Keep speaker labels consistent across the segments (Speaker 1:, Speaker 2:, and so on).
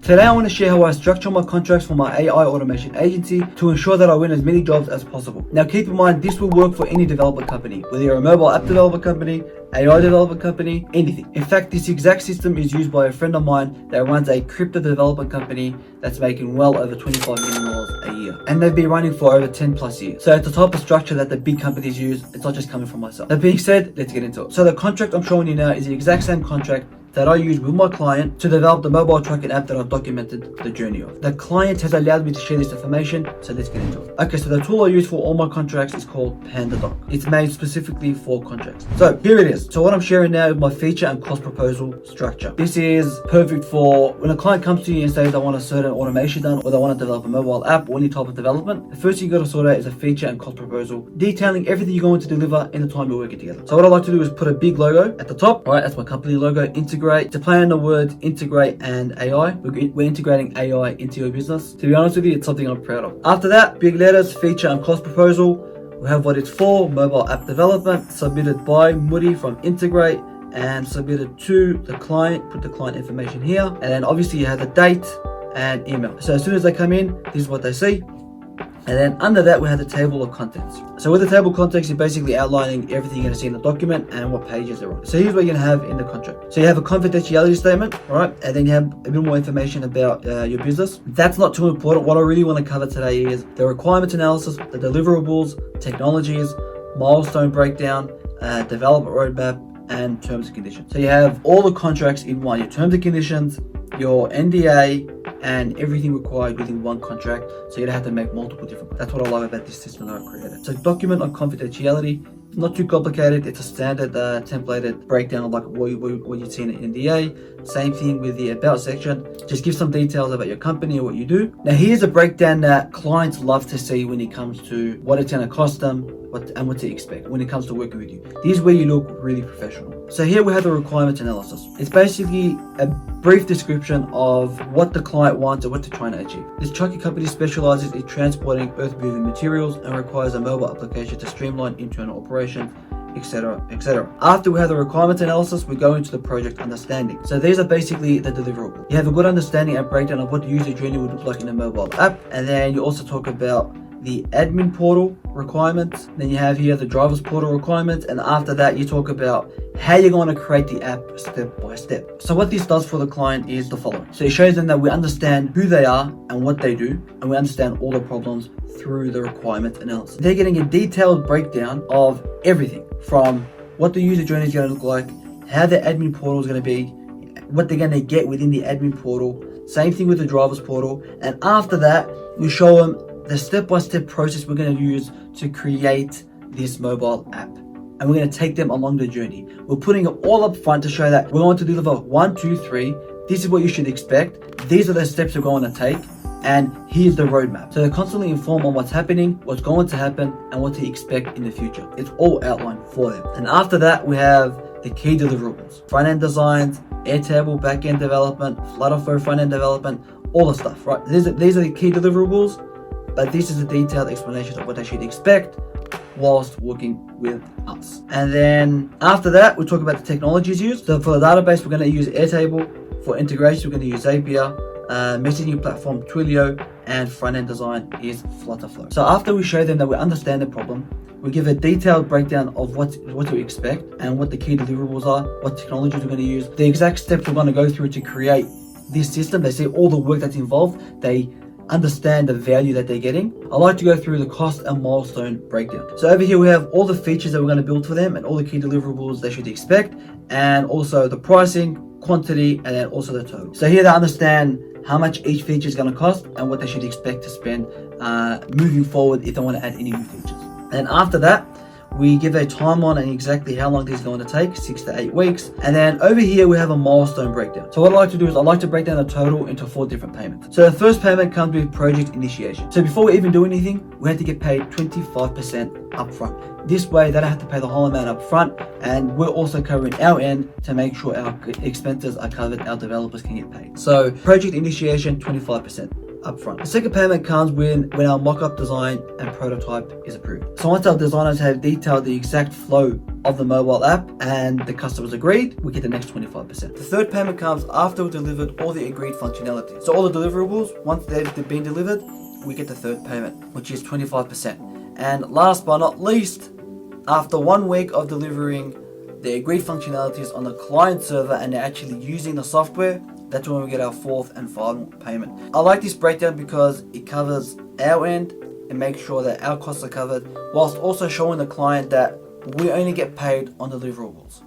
Speaker 1: Today I want to share how I structure my contracts for my AI automation agency to ensure that I win as many jobs as possible. Now keep in mind, this will work for any development company, whether you're a mobile app developer company, AI developer company, anything. In fact, this exact system is used by a friend of mine that runs a crypto development company that's making well over $25 million a year. And they've been running for over 10 plus years. So it's the type of structure that the big companies use. It's not just coming from myself. That being said, let's get into it. So the contract I'm showing you now is the exact same contract that I use with my client to develop the mobile tracking app that I've documented the journey of. The client has allowed me to share this information, so let's get into it. Okay, so the tool I use for all my contracts is called PandaDoc. It's made specifically for contracts. So here it is. So what I'm sharing now is my feature and cost proposal structure. This is perfect for when a client comes to you and says they want a certain automation done, or they want to develop a mobile app or any type of development. The first thing you got to sort out is a feature and cost proposal, detailing everything you're going to deliver in the time you're working together. So what I like to do is put a big logo at the top. All right, that's my company logo. Integrate. To play on the words integrate and AI. We're integrating AI into your business. To be honest with you, it's something I'm proud of. After that, big letters, feature and cost proposal. We have what it's for, mobile app development, submitted by Moody from Integrate and submitted to the client. Put the client information here. And then obviously you have the date and email. So as soon as they come in, this is what they see. And then under that, we have the table of contents. So with the table of contents, you're basically outlining everything you're going to see in the document and what pages they're on. So here's what you're going to have in the contract. So you have a confidentiality statement, all right? And then you have a bit more information about your business. That's not too important. What I really want to cover today is the requirements analysis, the deliverables, technologies, milestone breakdown, development roadmap, and terms and conditions. So you have all the contracts in one, your terms and conditions, your NDA, and everything required within one contract, so you don't have to make multiple different. That's what I love about this system that I've created. So document on confidentiality, not too complicated. It's a standard templated breakdown of like what you'd see in an NDA. Same thing with the about section. Just give some details about your company or what you do. Now here's a breakdown that clients love to see when it comes to what it's going to cost them, what to expect when it comes to working with you. This is where you look really professional. So here we have the requirements analysis. It's basically a brief description of what the client wants and what they're trying to achieve. This trucking company specializes in transporting earth-moving materials and requires a mobile application to streamline internal operations, etc., etc. After we have the requirements analysis, we go into the project understanding. So these are basically the deliverables. You have a good understanding and breakdown of what the user journey would look like in a mobile app, and then you also talk about the admin portal requirements. Then you have here the driver's portal requirements, and after that you talk about how you're going to create the app step by step. So what this does for the client is the following. So it shows them that we understand who they are and what they do, and we understand all the problems through the requirements analysis. They're getting a detailed breakdown of everything from what the user journey is going to look like, how the admin portal is going to be, what they're going to get within the admin portal. Same thing with the driver's portal. And after that, you show them the step-by-step process we're going to use to create this mobile app. And we're going to take them along the journey. We're putting it all up front to show that we're going to deliver 1, 2, 3. This is what you should expect. These are the steps we're going to take. And here's the roadmap. So they're constantly informed on what's happening, what's going to happen, and what to expect in the future. It's all outlined for them. And after that, we have the key deliverables. Front-end designs, Airtable back-end development, Flutterflow front-end development, all the stuff, right? These are the key deliverables. But this is a detailed explanation of what they should expect whilst working with us. And then after that, we'll talk about the technologies used. So for the database, we're going to use Airtable. For integration, we're going to use Zapier. Messaging platform Twilio, and front-end design is Flutterflow. So after we show them that we understand the problem, we give a detailed breakdown of what to expect and what the key deliverables are, what technologies we're going to use, the exact steps we're going to go through to create this system. They see all the work that's involved. They understand the value that they're getting. I like to go through the cost and milestone breakdown. So over here we have all the features that we're going to build for them and all the key deliverables they should expect, and also the pricing, quantity, and then also the total. So here they understand how much each feature is going to cost and what they should expect to spend moving forward if they want to add any new features. And after that, we give a timeline and exactly how long this is going to take, 6 to 8 weeks. And then over here, we have a milestone breakdown. So what I like to do is I like to break down the total into 4 different payments. So the first payment comes with project initiation. So before we even do anything, we have to get paid 25% upfront. This way, they don't have to pay the whole amount up front, and we're also covering our end to make sure our expenses are covered, our developers can get paid. So project initiation, 25% upfront. The second payment comes when our mock-up design and prototype is approved. So once our designers have detailed the exact flow of the mobile app and the customers agreed, we get the next 25%. The third payment comes after we've delivered all the agreed functionality. So all the deliverables, once they've been delivered, we get the third payment, which is 25%. And last but not least, after 1 week of delivering the agreed functionalities on the client server and they're actually using the software, that's when we get our fourth and final payment. I like this breakdown because it covers our end and makes sure that our costs are covered, whilst also showing the client that we only get paid on deliverables.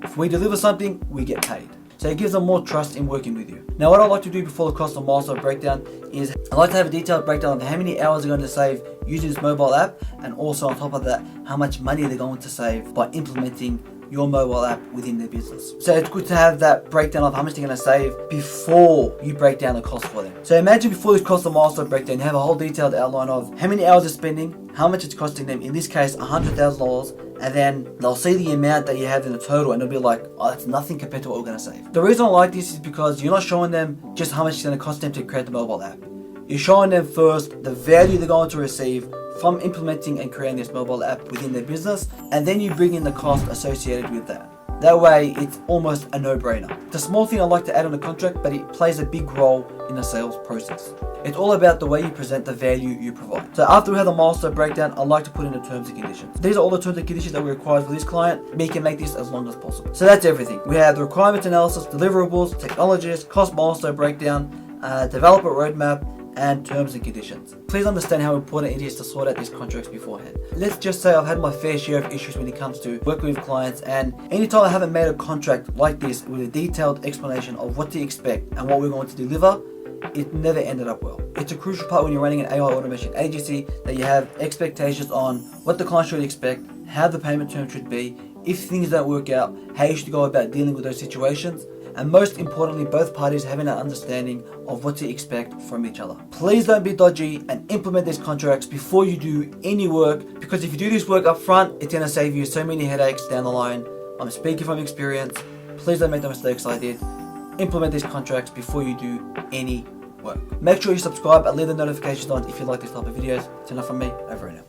Speaker 1: If we deliver something, we get paid. So it gives them more trust in working with you. Now what I like to do before the cost of milestone breakdown is I like to have a detailed breakdown of how many hours they're going to save using this mobile app, and also on top of that, how much money they're going to save by implementing your mobile app within their business. So it's good to have that breakdown of how much they're going to save before you break down the cost for them. So imagine before this cost of milestone breakdown, you have a whole detailed outline of how many hours they're spending, how much it's costing them, in this case $100,000, and then they'll see the amount that you have in the total and they'll be like, oh, that's nothing compared to what we're going to save. The reason I like this is because you're not showing them just how much it's going to cost them to create the mobile app. You're showing them first the value they're going to receive from implementing and creating this mobile app within their business, and then you bring in the cost associated with that. That way, it's almost a no-brainer. It's a small thing I like to add on the contract, but it plays a big role in the sales process. It's all about the way you present the value you provide. So after we have the milestone breakdown, I like to put in the terms and conditions. These are all the terms and conditions that we require for this client. We can make this as long as possible. So that's everything. We have the requirements analysis, deliverables, technologies, cost milestone breakdown, developer roadmap, and terms and conditions. Please understand how important it is to sort out these contracts beforehand. Let's just say I've had my fair share of issues when it comes to working with clients, and anytime I haven't made a contract like this with a detailed explanation of what to expect and what we're going to deliver, it never ended up well. It's a crucial part when you're running an AI automation agency that you have expectations on what the client should expect, how the payment term should be, if things don't work out, how you should go about dealing with those situations, and most importantly, both parties having an understanding of what to expect from each other. Please don't be dodgy and implement these contracts before you do any work, because if you do this work up front, it's going to save you so many headaches down the line. I'm speaking from experience. Please don't make the mistakes I did. Implement these contracts before you do any work. Make sure you subscribe and leave the notifications on if you like this type of videos. It's enough from me. Over and out.